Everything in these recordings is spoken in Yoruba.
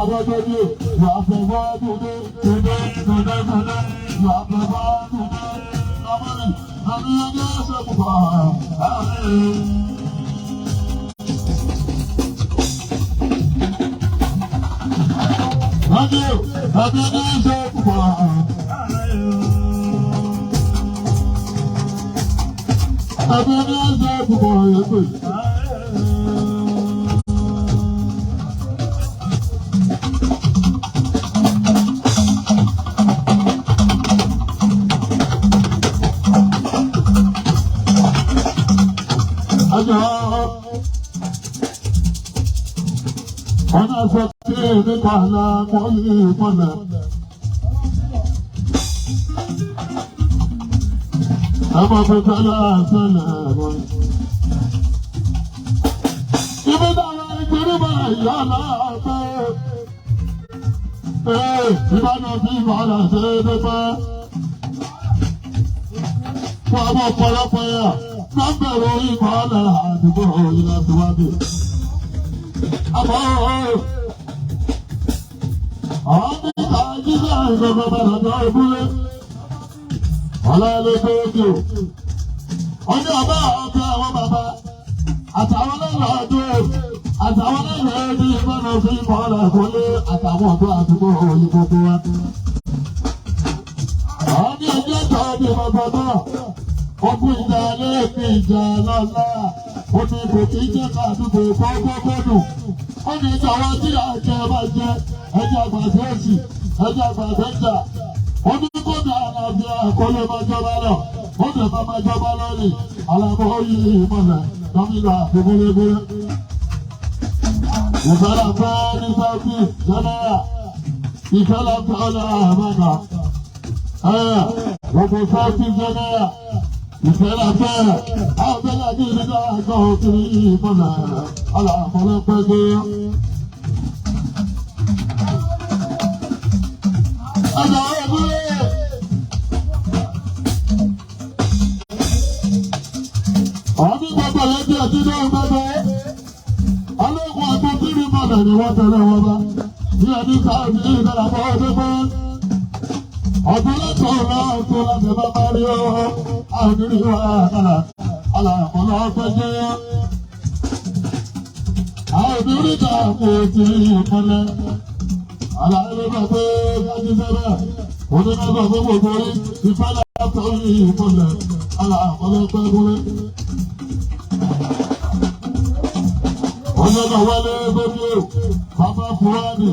ọwọ́ tó dé ìwà àfẹ́fọ́ dúdú dúdú dúdú dúdú ìwà àfẹ́fọ́ dúdú lọ́mọdé àbí ẹjẹ́ ṣe púpọ̀ Thank you. Happy days of Happy days of nípa àlàkọ́ yìí mọ́lẹ̀. Ẹ máa fi tẹ́lẹ̀ àṣẹlẹ̀ rẹ̀. Ibi dára ìgbìrìbà ìyá láàbẹ̀. Ìbàdàn fi ìbàdàn ṣe é dẹ́pẹ́. Fún àwọn ọ̀pọ̀lọpọ̀ yà, lábẹ̀rẹ̀ ìbàdàn àdúgbò ìlàsíwájú. Àmọ́ àwọn ìta jíjẹ́ ìgbẹ̀gbẹ̀ àjọ ìbúlé ọlọ́ọ̀lẹ́gbẹ̀ òkè ọjọ́ ọba ọ̀fẹ́ àwọn bàbá àtàwọn lẹ́yìn ọdún àtàwọn lẹ́yìn ẹbí ìgbẹ́nu fi kọ́lẹ̀ kólé àtàwọn ọ̀dọ́ àdúgbò òyìn gbogbo wa. àwọn ní ẹjẹ́ tó ní ọgbọ̀dọ̀ ogun ìjà lẹ́ẹ̀kì ìjà lọ́lá ó ní kò kí jẹ́ ká àdúgbò kọ́gbọ́gbọ́dù ó ní ìjọba tí àjẹ bá jẹ ẹjẹ àgbàdo òsì ẹjẹ àgbàdo ìjà ó ní kódà àlàáfíà àkọlé máa jọba lọ ó dẹ̀ bá máa jọba lónìí alábọ̀ yìí ìmọ̀lẹ̀ gómìnà àti gbélégbélé. ìfẹ́lá fẹ́ ní sáútì jẹ́nẹ́rà ìfẹ́lá fẹ́ ọ̀nà àmàgà gbogbo sáútì jẹ́nẹ́rà ìfẹ́lá fẹ́ àwọn fẹ́lá ní ìdíjà àgọ́ òkiri ìmọ̀lẹ̀ aláàfọlẹ́pẹ́ gbé. Ọ̀dọ̀ ọ̀gbọ́n ọdún gbogbo lẹ́jọ́ tí náà gbogbo ọlọ́gbọ̀n àti tíri mọ̀lẹ̀ ni wọ́n tẹ̀lé wọn bá ní ẹni sáà ní ìdárapọ̀ ọdún pé ọdún lẹ́tọ̀ náà tó láti bá bá rí ọwọ́ àwọn ìrìn wa àkàrà alàpọ̀lọ́ ọgbẹ́jẹ́ àwọn ìbírí ta kò tí ìpínlẹ̀ aláìlẹ́gbẹ̀ pé kájí sẹ́bẹ̀ onígbàgbọ́ gbogbo borí ìfẹ́lẹ́ àtọ́rí ìpínlẹ̀ alàpọ̀lọ́pẹ́ gúnlẹ̀. Ọjọ́ wọlé gbogbo bàbá Fúlàní.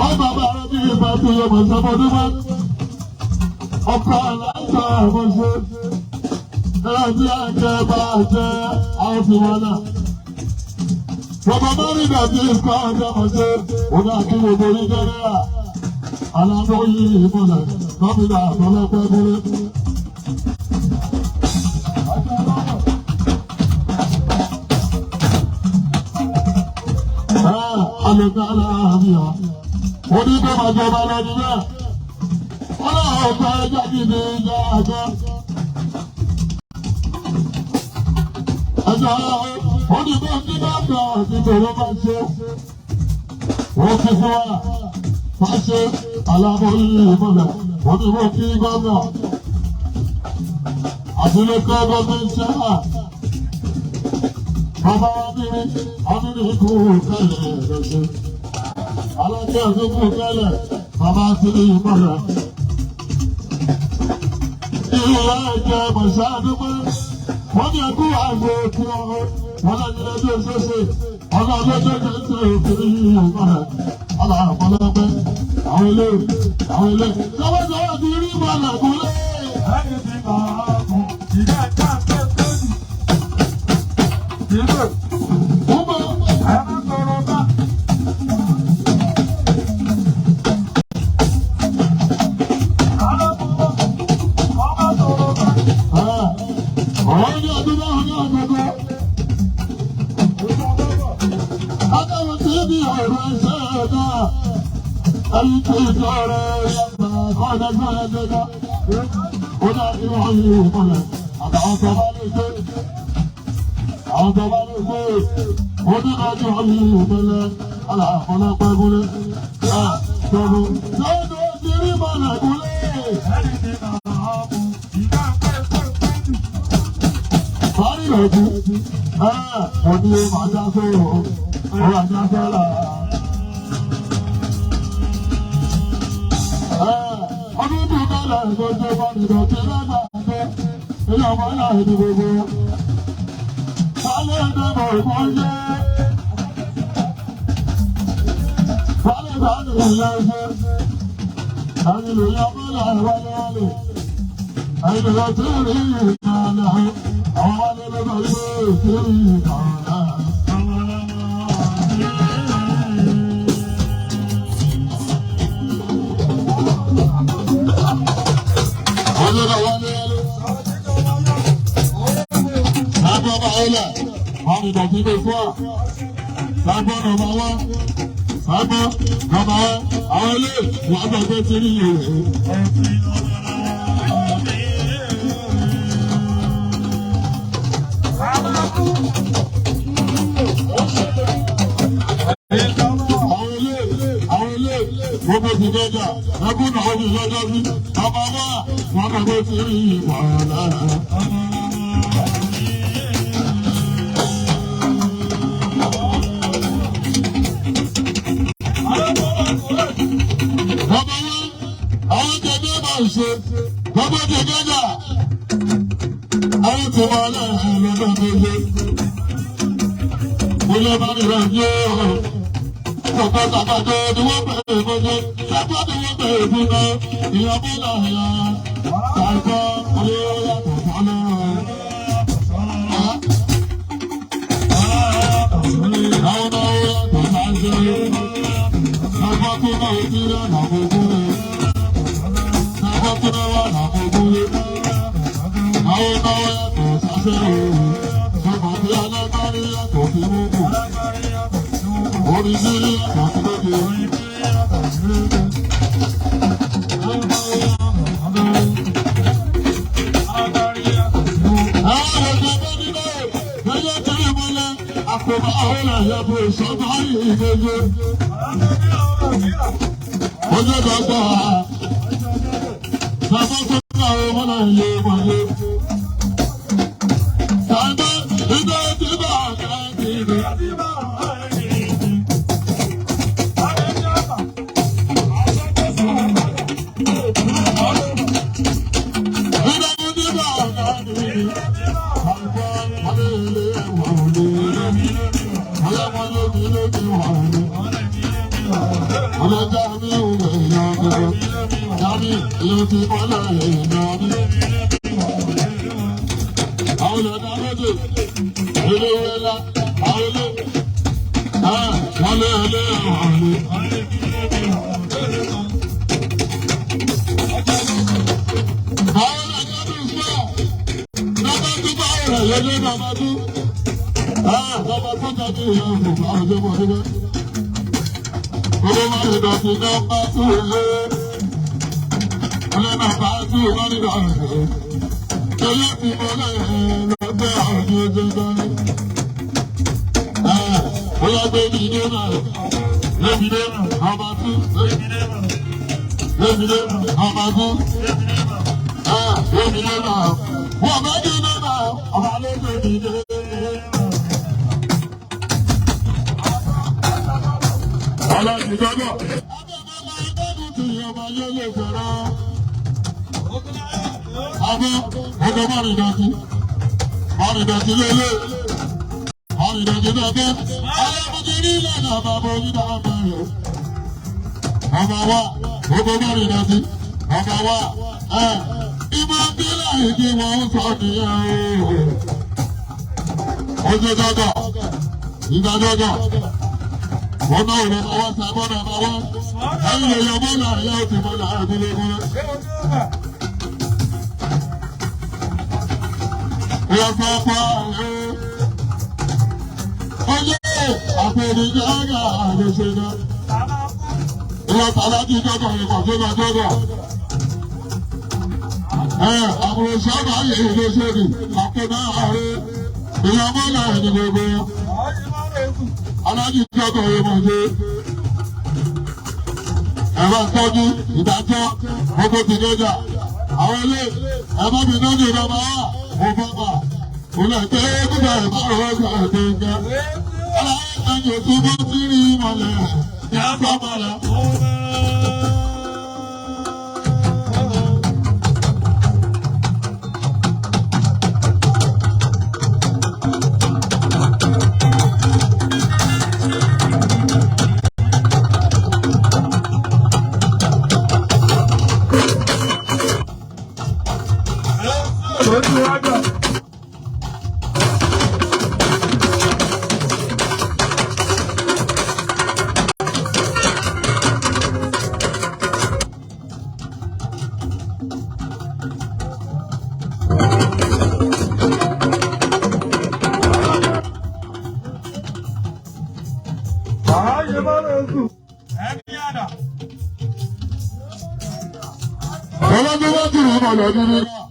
Ọ bàbá rẹ̀ bí ìgbà tó yẹ mọ̀ sọ́mọdúnmọ́. Ọkọ̀ aláìsàn àmọ́ṣe. Ẹ̀ẹ́dí àjẹ́ bá jẹ́ àwọn tí wọ́n náà. Bàbá Mọ́rin dàbí ìkọ́ ọjọ́ mọ̀ṣe. Ó ní àkí gbogbo orí Nàìjíríà. Alábọ̀ yìí ìmọ̀lẹ̀ gómìnà àtọ́lọ́pẹ́ gúnlẹ̀. Alẹ́kàlà àbíyá, onígbé màjọba lọ́dún náà, wọ́n náà ọ̀pọ̀ ẹja gidi ìjà àjọ. Ẹja onígbé nígbàgbọ́ àti tòró máa ṣe. Wọ́n fi fún wa, máa ṣe aláboyún ìmọ̀lẹ̀, onígbé kí gómìnà. Àtúnlẹ̀kọ́ gómìnà ṣẹ́wà. Bàbá wa nírí, ọdún ikú kẹlẹ̀ lọ́sẹ̀. Alájẹ́ ìdókù kẹlẹ̀, bàbá ti ní ìmọ̀lẹ̀. Ìyá ẹ̀jẹ̀ mọ̀ṣá àdúgbò, wọ́n ní ẹkú àgbo òkú ọ̀hún, wọ́n lẹ́ni lẹ́jọ́ ìṣẹ́ṣe, ọ̀nà ọlọ́jọ́ kẹsẹ̀ òkèrè ìmọ̀lẹ̀. Aláàpọ̀lọpẹ́, àwọn ilé. Lọ́wọ́sọ̀wọ́ ti rí ìmọ̀lẹ̀ kúlẹ̀. Ẹ̀yìn ti máa kún, ìyá ẹ̀ká àwọn tó bá lè gbé onígbàjọ́ yìí ìpínlẹ̀ ọlọ́pẹ́ gúnlé. Tọ́lú lọ́dọ̀ ti rí mọ̀nà gúnlé. Sọ́rí lòdì, òní màjá sọ̀rọ̀, ọ̀rọ̀ àjá sọ̀rọ̀. Ọdún tó kọ́lá ìgbọ́jọ́ bá nìkan tí lágbàá ilé ọmọ náà ní gbogbo. Sálẹ̀ ẹ̀dẹ́gbọ̀ ìwọ̀n jẹ́. Sálẹ̀ ìdáni ìyá ẹgbẹ́. Ẹni lè yọ mọ́lá ìwọlé wọlé. Ẹni lè tí rí ìkànnà. Àwọn wọlé lọ́gbà ilé tí rí ìkànnà. Ọjọ́ náà wọlé wọlé. Baba Ola, wọ́n ní dọ̀tí lè fún ọ. Sábọ́ nọmba wá. Sábọ́ nọmba wá. Àwọn ilé wọ́n gbàgbé tí ní ìwé. Àwọn ilé gbogbo ti dọ́jà. Ẹkún náà ó fi lọ́jọ́ sí. Nọmba wá wọ́n gbàgbé tí ní ìwé. Ṣe gbogbo jẹjẹrẹ àwọn tí wọn lè ṣe lọ́dọ̀ tó ṣe ilé bá mi rẹ̀ yé ọ̀pọ̀ tàbátò ni wọ́n bẹ̀rẹ̀ gbogbo ṣẹ́gbọ́n ni wọ́n bẹ̀rẹ̀ fún náà ìyàbọ̀ làyà ṣàìkọ́ oyè yàtọ̀ sọ́nà. Àwọn náà yàtọ̀ sáńṣẹ́ ṣàìkọ́ tó náà ti rẹ̀ nà gbogbo rẹ̀. aláàjì tí ọkọ̀ yẹn mọ̀ ṣe. Ẹ̀rọ ìtọ́jú ìdájọ́ gbogbo ti dọ́jà. Àwọn ilé ẹ̀fọ́ mi náà ní ìrọ̀mọ́ wà mo bọ́ bà. Olè pé nígbà ìbára ọjà ètò ìgbà. Aláàjì tó bá sí rí ìmọ̀lẹ̀ ní àgbàmọ̀lẹ̀. Ọlọ́dún wá jù wọ́n bọ̀lọ̀ nínú náà.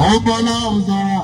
Ọgbọ́n náà ń sọ̀rọ̀.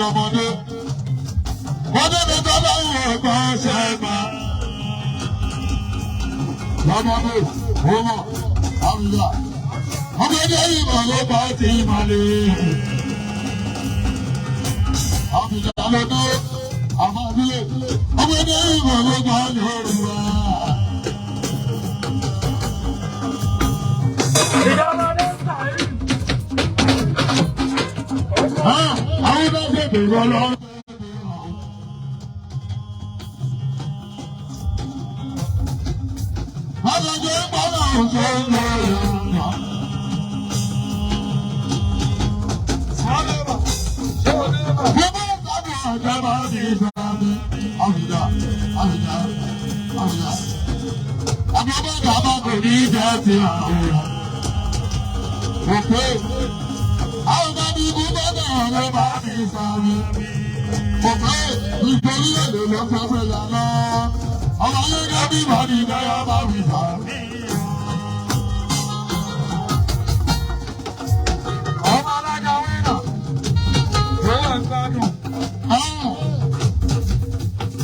ọmọdé. Wọ́n débi tó lọ́wọ́ ọgbọ́n ṣe máa. Lọ́mọdé, ọmọ, àwùjọ. Ọmọdé ìmọ̀ ló bá ti ìmọ̀lẹ̀. Àwùjọ lọ́dọ́, àmọ́dé. Ọmọdé ìmọ̀ ló bá Yorùbá. Àwọn bá gbèdè lọ́lọ́. Àgbàdo ìpàdé ọ̀sẹ̀ ń lọ yàrá. Bíbí ìtàbí ọ̀jẹ̀ bá di ìsàmì. Àwùjọ, àwùjọ, àwùjọ. Àgbàdo ìjàmbá kò ní jẹ́ ti àwùjọ. Òkè. Àwọn bá ní ikú bọ́dọ̀ ọ̀rẹ́ bá di ìsàmì. Òkè. Nítorí èdè ló fẹ́ fẹ́ yàrá. Ọmọ yẹn gẹ́gẹ́ bí ìbàdí ìdáyà bá wí sàmì. Ọmọ alájà wínà. Yóò ń gbádùn.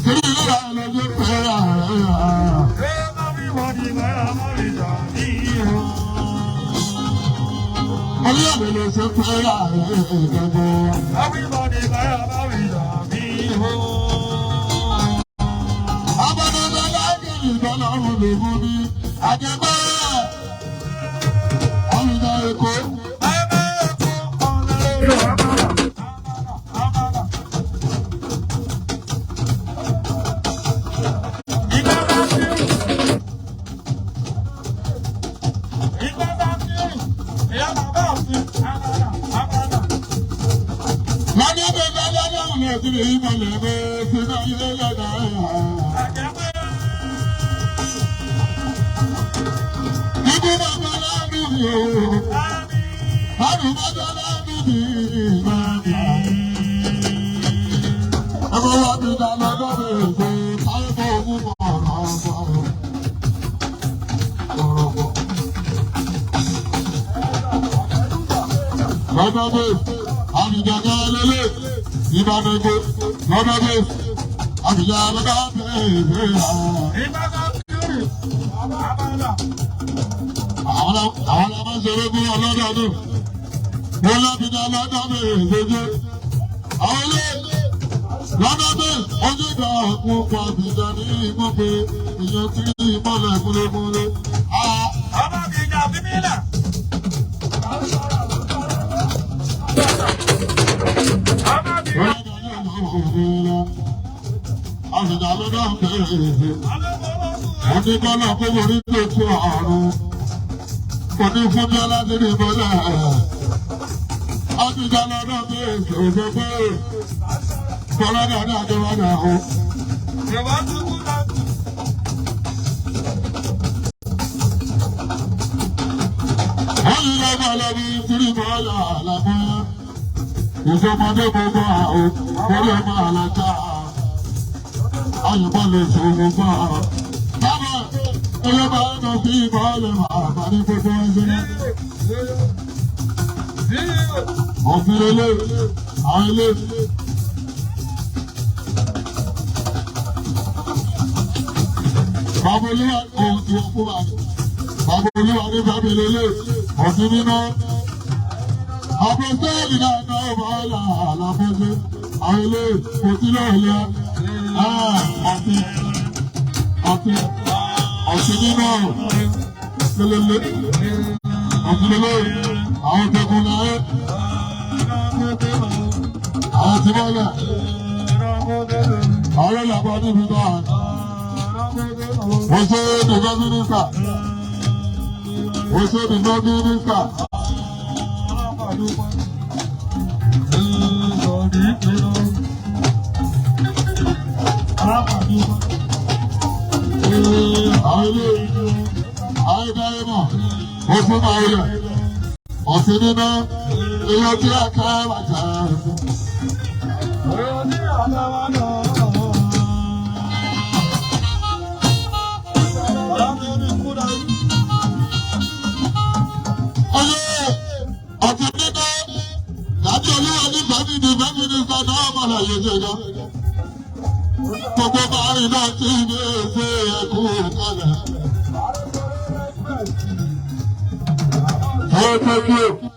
Kiri ìlú rẹ̀ lọ́jọ́ pẹ̀lú ààrẹ rẹ̀. Ṣé bá bí ìbàdí ìdáyà bá wí sàmì? Orílẹ̀-èdè ló ṣe pẹ̀lú ààrẹ rẹ̀ gbogbo. Everybody ìdáyà bá wí sàmì. Ìgbọ́lọ́run lè mú ní àjẹgbẹ́ ọ̀rìnà Èkó. Lájẹ́bẹ̀ lọ́lọ́run lè ti rí ìmọ̀lẹ̀ bẹ́ẹ̀ sínú ilé lọ́dà ẹ̀. Àwọn ọmọ ṣeré bí ọlọ́dọọdún. Wọ́n lábìdá aládàbẹ̀ ìgbẹ́jẹ́. Àwọn ilé lọ́dọọdún ojú ìgbà ọ̀pọ̀ ọ̀pọ̀ àbìjà ní ìgbọ́pẹ̀ èèyàn tí ìmọ̀lẹ̀ kúlẹ̀kúlẹ̀. Ọmọ àbìjà bíbílẹ̀. Àbìjà aládàbẹ̀ ìgbẹ́. Wọ́n ní kọ́lá kó wọlé tó tó àrùn. Kòní fún bí aládìrí bọ́lá. Àbíjà lọ́dọ̀ bí èsì òjò pé kọ́lọ́dà ní àjọwádà o. Ìwà túbú láti. Wọ́n yí lọ́gbà lọ́bí tírí bọ́lá àlàbọ́yá. Ìjọmọdé gbogbo àwọn orí ọmọ àlàjá. Àyùbọ̀ lè ṣe gbogbo àwọn. Bábọ̀ ẹyẹ bá ń lọ sí ìbọ̀lẹ̀ màmá ní gbogbo ẹgbẹ́ náà. Òfin ilé, àwọn ilé. Bàbá olúwa ohun tí ó kú wà ní. Bàbá olúwa ní bàbá ilé, òfin nínú. Àpòsílẹ̀ náà náà bọ́ọ̀lá àlàfẹ́fẹ́. Àwọn ilé kò sí lọ́ọ̀lẹ́. Ọ̀sìn. Ọ̀sìn nínú lélẹ́lẹ́. Ọ̀sìn lélẹ́. Àwọn tẹkùn náà. Àwọn tí wọ́n lẹ̀. Àwọn ìlàpọ̀ níbi náà. Wọ́n ṣe dìgbà mínísítà. Wọ́n ṣe dìgbà mínísítà. Àwọn ilé àìdáyémọ̀ ó fún máa yẹ ọ̀sìn nínú ilé tí a ká bàjá ẹ̀fọ́. Ọyẹ ọ̀sìn nínú láti olúwa ní Sani di bẹ́ẹ̀ni ní sọ́dọ̀ ọmọlá yẹn jẹjọ. Gbogbo bàárì náà ti ní èsè ẹ̀kú kalẹ̀. Thank you.